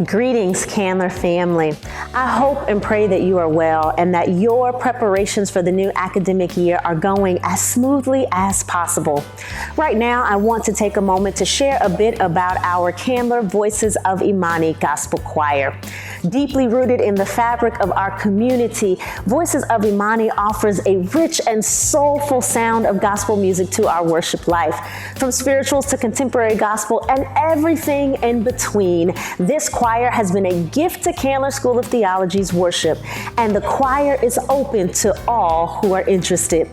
Greetings, Candler family. I hope and pray that you are well and that your preparations for the new academic year are going as smoothly as possible. Right now, I want to take a moment to share a bit about our Candler Voices of Imani Gospel Choir. Deeply rooted in the fabric of our community, Voices of Imani offers a rich and soulful sound of gospel music to our worship life. From spirituals to contemporary gospel and everything in between, this choir has been a gift to Candler School of Theology's worship, and the choir is open to all who are interested.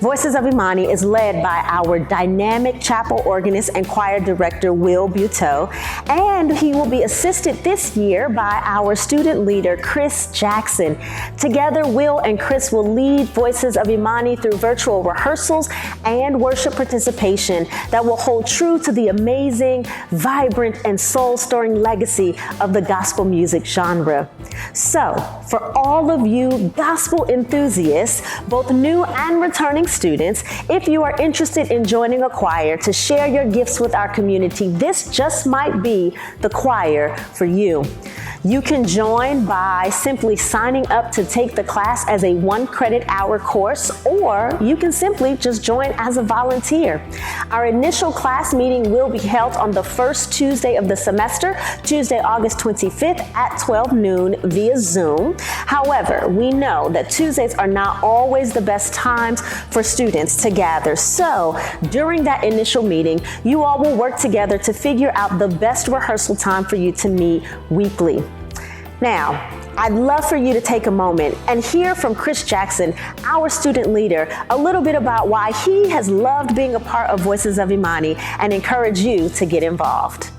Voices of Imani is led by our dynamic chapel organist and choir director, Will Buteau, and he will be assisted this year by our student leader, Chris Jackson. Together, Will and Chris will lead Voices of Imani through virtual rehearsals and worship participation that will hold true to the amazing, vibrant, and soul-stirring legacy of the gospel music genre. So, for all of you gospel enthusiasts, both new and returning students, if you are interested in joining a choir to share your gifts with our community, this just might be the choir for you. You can join by simply signing up to take the class as a 1 credit hour course, or you can simply just join as a volunteer. Our initial class meeting will be held on the first Tuesday of the semester, Tuesday, August 25th at 12 noon via Zoom. However, we know that Tuesdays are not always the best times for students to gather. So during that initial meeting, you all will work together to figure out the best rehearsal time for you to meet weekly. Now, I'd love for you to take a moment and hear from Chris Jackson, our student leader, a little bit about why he has loved being a part of Voices of Imani and encourage you to get involved.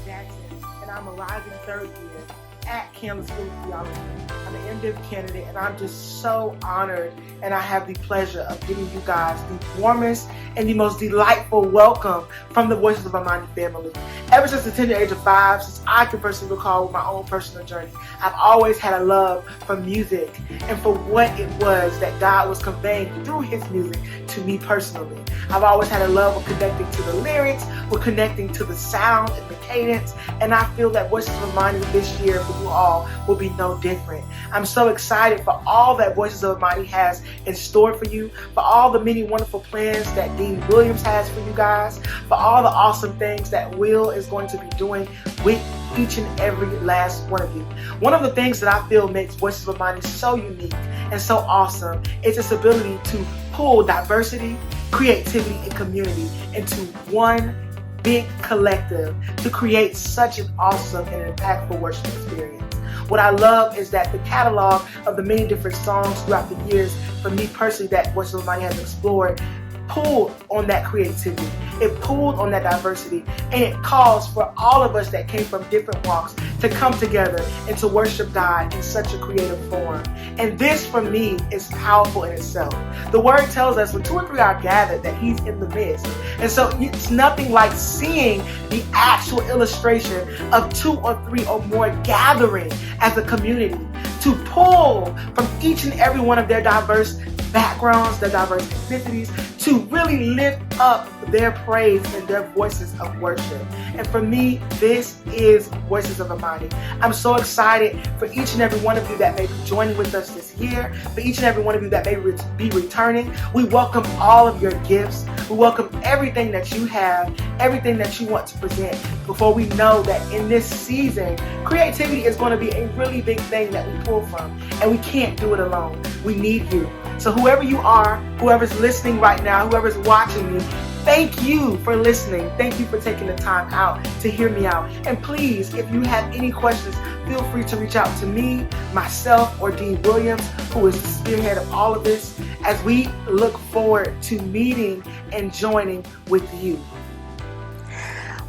And I'm a rising third year at Candler School of Theology. I'm an MDiv candidate, and I'm just so honored, and I have the pleasure of giving you guys the warmest and the most delightful welcome from the Voices of Imani family. Ever since the tender age of 5, since I can personally recall with my own personal journey, I've always had a love for music and for what it was that God was conveying through his music to me personally. I've always had a love of connecting to the lyrics, with connecting to the sound and the cadence, and I feel that Voices of Imani this year for you all will be no different. I'm so excited for all that Voices of Imani has in store for you, for all the many wonderful plans that Dean Williams has for you guys, for all the awesome things that Will is going to be doing with each and every last one of you. One of the things that I feel makes Voices of Imani so unique and so awesome is its ability to pull diversity, creativity, and community into one big collective to create such an awesome and impactful worship experience. What I love is that the catalog of the many different songs throughout the years, for me personally, that Voices of Imani has explored, pulled on that creativity, it pulled on that diversity, and it calls for all of us that came from different walks to come together and to worship God in such a creative form. And this, for me, is powerful in itself. The word tells us when 2 or 3 are gathered that he's in the midst. And so it's nothing like seeing the actual illustration of 2 or 3 or more gathering as a community to pull from each and every one of their diverse backgrounds, their diverse ethnicities, to really lift up their praise and their voices of worship. And for me, this is Voices of Imani. I'm so excited for each and every one of you that may be joining with us this year, for each and every one of you that may be returning. We welcome all of your gifts. We welcome everything that you have, everything that you want to present, before we know that in this season, creativity is going to be a really big thing that we pull from, and we can't do it alone. We need you. So whoever you are, whoever's listening right now, whoever's watching me, thank you for listening. Thank you for taking the time out to hear me out. And please, if you have any questions, feel free to reach out to me, myself, or Dean Williams, who is the spearhead of all of this, as we look forward to meeting and joining with you.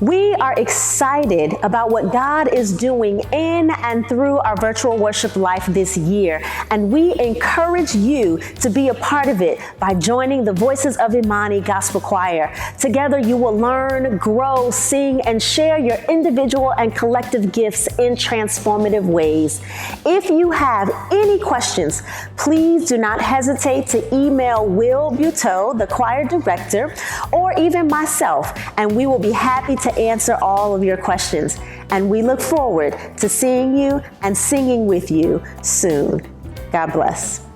We are excited about what God is doing in and through our virtual worship life this year, and we encourage you to be a part of it by joining the Voices of Imani Gospel Choir. Together you will learn, grow, sing, and share your individual and collective gifts in transformative ways. If you have any questions, please do not hesitate to email Will Buteau, the choir director, or even myself, and we will be happy to answer all of your questions. And we look forward to seeing you and singing with you soon. God bless.